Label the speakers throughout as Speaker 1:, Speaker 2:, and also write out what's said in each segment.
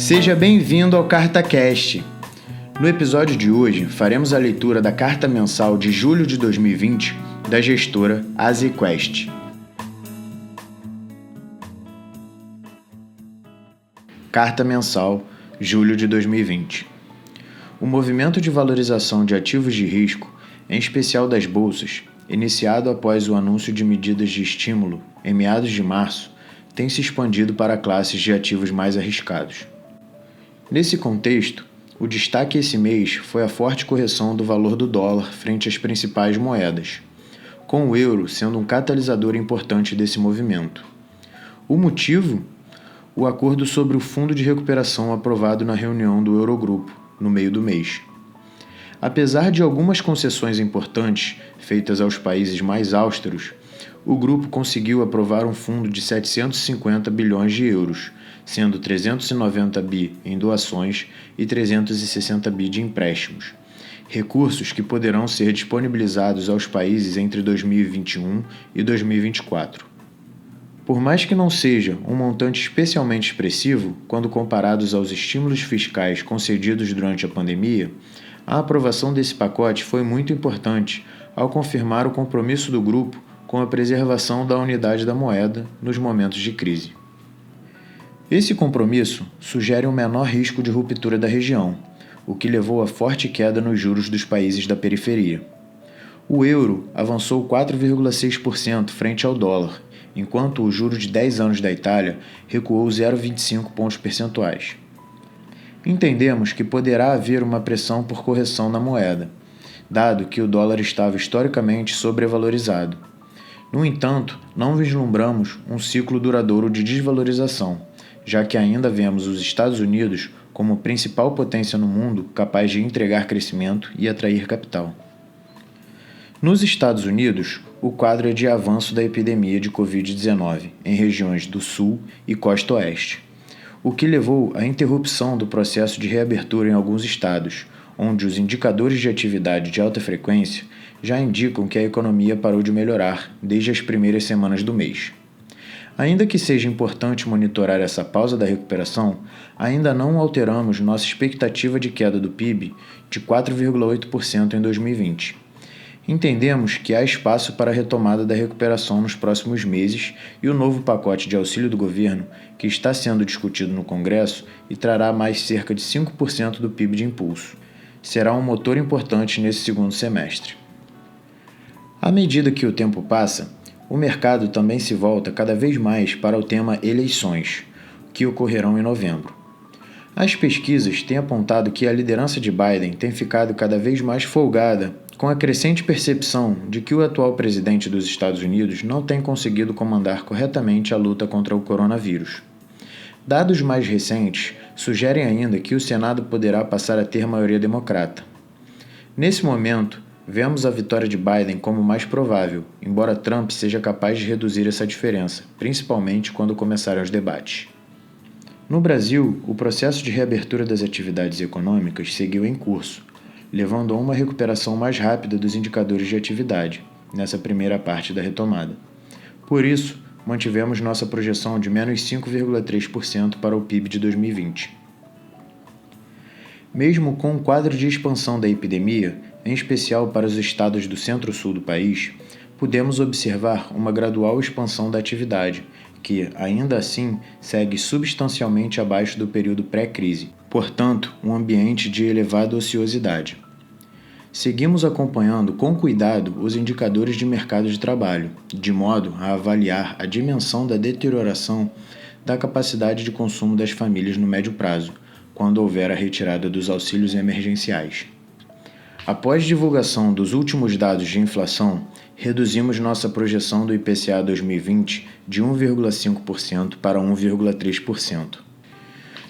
Speaker 1: Seja bem-vindo ao CartaCast. No episódio de hoje, faremos a leitura da carta mensal de julho de 2020 da gestora AsiQuest. Carta mensal, julho de 2020. O movimento de valorização de ativos de risco, em especial das bolsas, iniciado após o anúncio de medidas de estímulo em meados de março, tem se expandido para classes de ativos mais arriscados. Nesse contexto, o destaque esse mês foi a forte correção do valor do dólar frente às principais moedas, com o euro sendo um catalisador importante desse movimento. O motivo? O acordo sobre o Fundo de Recuperação aprovado na reunião do Eurogrupo, no meio do mês. Apesar de algumas concessões importantes feitas aos países mais austeros, o grupo conseguiu aprovar um fundo de 750 bilhões de euros, sendo 390 bi em doações e 360 bi de empréstimos, recursos que poderão ser disponibilizados aos países entre 2021 e 2024. Por mais que não seja um montante especialmente expressivo quando comparados aos estímulos fiscais concedidos durante a pandemia, a aprovação desse pacote foi muito importante ao confirmar o compromisso do grupo com a preservação da unidade da moeda nos momentos de crise. Esse compromisso sugere um menor risco de ruptura da região, o que levou à forte queda nos juros dos países da periferia. O euro avançou 4,6% frente ao dólar, enquanto o juro de 10 anos da Itália recuou 0,25 pontos percentuais. Entendemos que poderá haver uma pressão por correção na moeda, dado que o dólar estava historicamente sobrevalorizado. No entanto, não vislumbramos um ciclo duradouro de desvalorização, já que ainda vemos os Estados Unidos como principal potência no mundo capaz de entregar crescimento e atrair capital. Nos Estados Unidos, o quadro é de avanço da epidemia de Covid-19 em regiões do Sul e Costa Oeste, o que levou à interrupção do processo de reabertura em alguns estados, onde os indicadores de atividade de alta frequência já indicam que a economia parou de melhorar desde as primeiras semanas do mês. Ainda que seja importante monitorar essa pausa da recuperação, ainda não alteramos nossa expectativa de queda do PIB de 4,8% em 2020. Entendemos que há espaço para a retomada da recuperação nos próximos meses e o novo pacote de auxílio do governo, que está sendo discutido no Congresso e trará mais cerca de 5% do PIB de impulso, será um motor importante nesse segundo semestre. À medida que o tempo passa, o mercado também se volta cada vez mais para o tema eleições, que ocorrerão em novembro. As pesquisas têm apontado que a liderança de Biden tem ficado cada vez mais folgada, com a crescente percepção de que o atual presidente dos Estados Unidos não tem conseguido comandar corretamente a luta contra o coronavírus. Dados mais recentes sugerem ainda que o Senado poderá passar a ter maioria democrata. Nesse momento, vemos a vitória de Biden como mais provável, embora Trump seja capaz de reduzir essa diferença, principalmente quando começarem os debates. No Brasil, o processo de reabertura das atividades econômicas seguiu em curso, levando a uma recuperação mais rápida dos indicadores de atividade, nessa primeira parte da retomada. Por isso, mantivemos nossa projeção de menos 5,3% para o PIB de 2020. Mesmo com o quadro de expansão da epidemia, em especial para os estados do centro-sul do país, podemos observar uma gradual expansão da atividade, que, ainda assim, segue substancialmente abaixo do período pré-crise, portanto, um ambiente de elevada ociosidade. Seguimos acompanhando com cuidado os indicadores de mercado de trabalho, de modo a avaliar a dimensão da deterioração da capacidade de consumo das famílias no médio prazo, quando houver a retirada dos auxílios emergenciais. Após divulgação dos últimos dados de inflação, reduzimos nossa projeção do IPCA 2020 de 1,5% para 1,3%.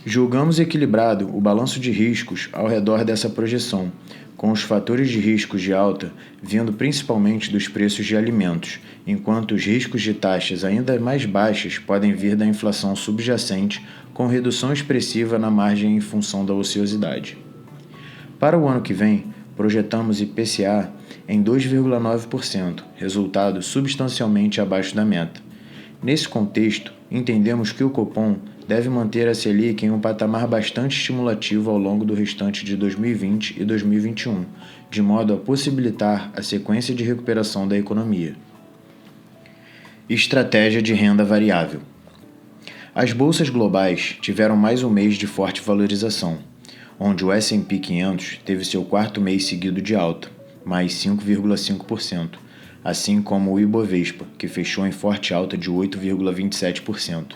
Speaker 1: Julgamos equilibrado o balanço de riscos ao redor dessa projeção, com os fatores de riscos de alta vindo principalmente dos preços de alimentos, enquanto os riscos de taxas ainda mais baixas podem vir da inflação subjacente, com redução expressiva na margem em função da ociosidade. Para o ano que vem, projetamos IPCA em 2,9%, resultado substancialmente abaixo da meta. Nesse contexto, entendemos que o Copom deve manter a Selic em um patamar bastante estimulativo ao longo do restante de 2020 e 2021, de modo a possibilitar a sequência de recuperação da economia. Estratégia de renda variável. As bolsas globais tiveram mais um mês de forte valorização, onde o S&P 500 teve seu quarto mês seguido de alta, mais 5,5%, assim como o Ibovespa, que fechou em forte alta de 8,27%.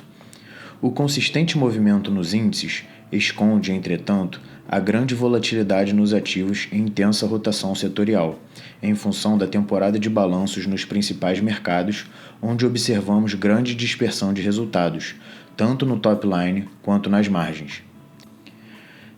Speaker 1: O consistente movimento nos índices esconde, entretanto, a grande volatilidade nos ativos e intensa rotação setorial, em função da temporada de balanços nos principais mercados, onde observamos grande dispersão de resultados, tanto no top line quanto nas margens.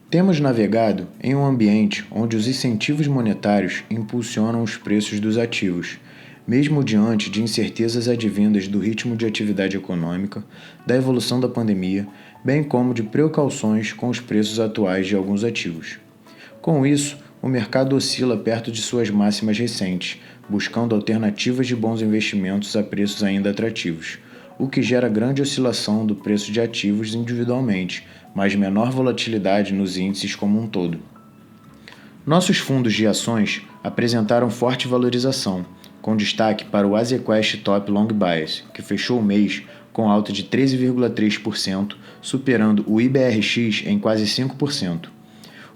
Speaker 1: Temos navegado em um ambiente onde os incentivos monetários impulsionam os preços dos ativos, mesmo diante de incertezas advindas do ritmo de atividade econômica, da evolução da pandemia, bem como de precauções com os preços atuais de alguns ativos. Com isso, o mercado oscila perto de suas máximas recentes, buscando alternativas de bons investimentos a preços ainda atrativos, o que gera grande oscilação do preço de ativos individualmente, mas menor volatilidade nos índices como um todo. Nossos fundos de ações apresentaram forte valorização, com destaque para o Azequest Top Long Bias, que fechou o mês com alta de 13,3%, superando o IBRX em quase 5%.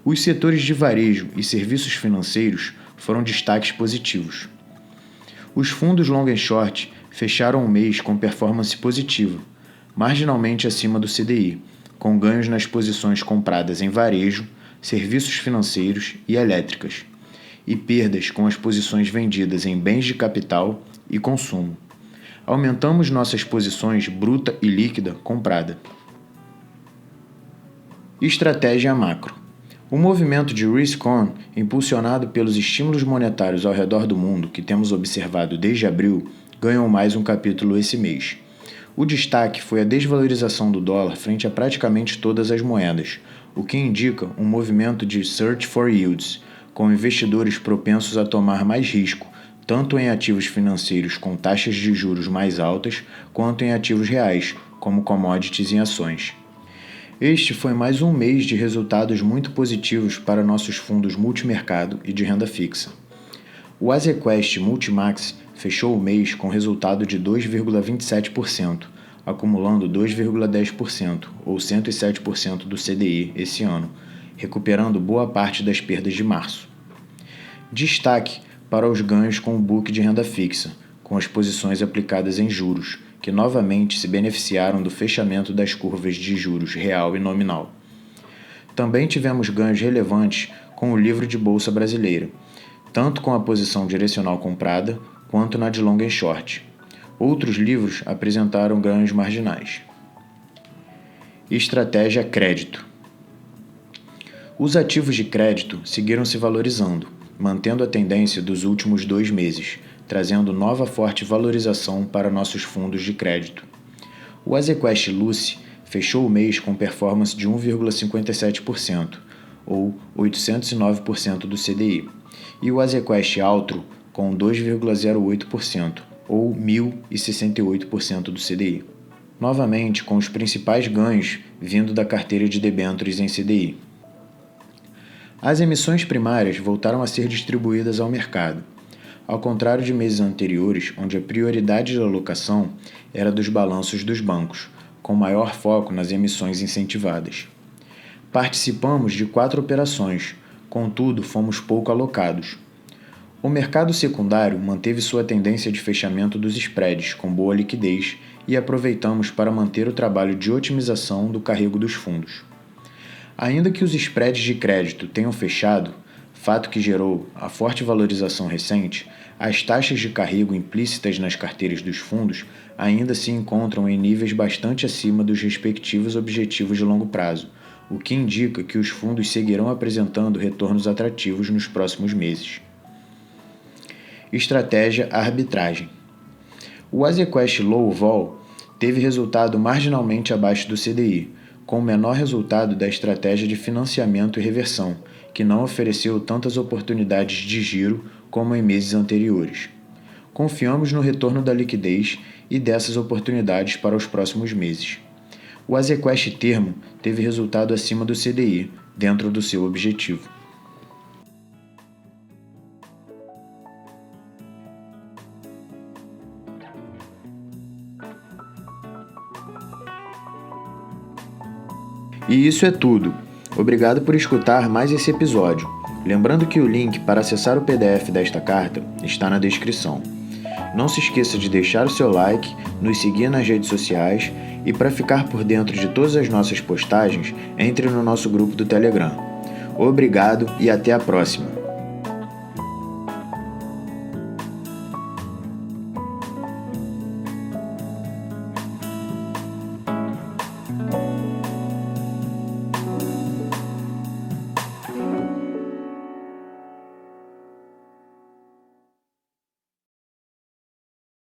Speaker 1: Os setores de varejo e serviços financeiros foram destaques positivos. Os fundos long and short fecharam o mês com performance positiva, marginalmente acima do CDI, com ganhos nas posições compradas em varejo, serviços financeiros e elétricas, e perdas com as posições vendidas em bens de capital e consumo. Aumentamos nossas posições bruta e líquida comprada. Estratégia macro. O movimento de risk-on, impulsionado pelos estímulos monetários ao redor do mundo que temos observado desde abril, ganhou mais um capítulo esse mês. O destaque foi a desvalorização do dólar frente a praticamente todas as moedas, o que indica um movimento de search for yields, com investidores propensos a tomar mais risco, tanto em ativos financeiros com taxas de juros mais altas, quanto em ativos reais, como commodities e ações. Este foi mais um mês de resultados muito positivos para nossos fundos multimercado e de renda fixa. O Azequest Multimax fechou o mês com resultado de 2,27%, acumulando 2,10%, ou 107% do CDI esse ano, recuperando boa parte das perdas de março. Destaque para os ganhos com o book de renda fixa, com as posições aplicadas em juros, que novamente se beneficiaram do fechamento das curvas de juros real e nominal. Também tivemos ganhos relevantes com o livro de bolsa brasileira, tanto com a posição direcional comprada quanto na de long and short. Outros livros apresentaram ganhos marginais. Estratégia crédito. Os ativos de crédito seguiram se valorizando, mantendo a tendência dos últimos 2 meses, trazendo nova forte valorização para nossos fundos de crédito. O Azequest Lucy fechou o mês com performance de 1,57%, ou 809% do CDI, e o Azequest Altro com 2,08%, ou 1.068% do CDI. Novamente, com os principais ganhos vindo da carteira de debêntures em CDI. As emissões primárias voltaram a ser distribuídas ao mercado, ao contrário de meses anteriores, onde a prioridade de alocação era dos balanços dos bancos, com maior foco nas emissões incentivadas. Participamos de 4 operações, contudo fomos pouco alocados. O mercado secundário manteve sua tendência de fechamento dos spreads com boa liquidez e aproveitamos para manter o trabalho de otimização do carrego dos fundos. Ainda que os spreads de crédito tenham fechado, fato que gerou a forte valorização recente, as taxas de carrego implícitas nas carteiras dos fundos ainda se encontram em níveis bastante acima dos respectivos objetivos de longo prazo, o que indica que os fundos seguirão apresentando retornos atrativos nos próximos meses. Estratégia arbitragem. O Azequest Low Vol teve resultado marginalmente abaixo do CDI, com o menor resultado da estratégia de financiamento e reversão, que não ofereceu tantas oportunidades de giro como em meses anteriores. Confiamos no retorno da liquidez e dessas oportunidades para os próximos meses. O Azequest termo teve resultado acima do CDI, dentro do seu objetivo. E isso é tudo. Obrigado por escutar mais esse episódio. Lembrando que o link para acessar o PDF desta carta está na descrição. Não se esqueça de deixar o seu like, nos seguir nas redes sociais e para ficar por dentro de todas as nossas postagens, entre no nosso grupo do Telegram. Obrigado e até a próxima!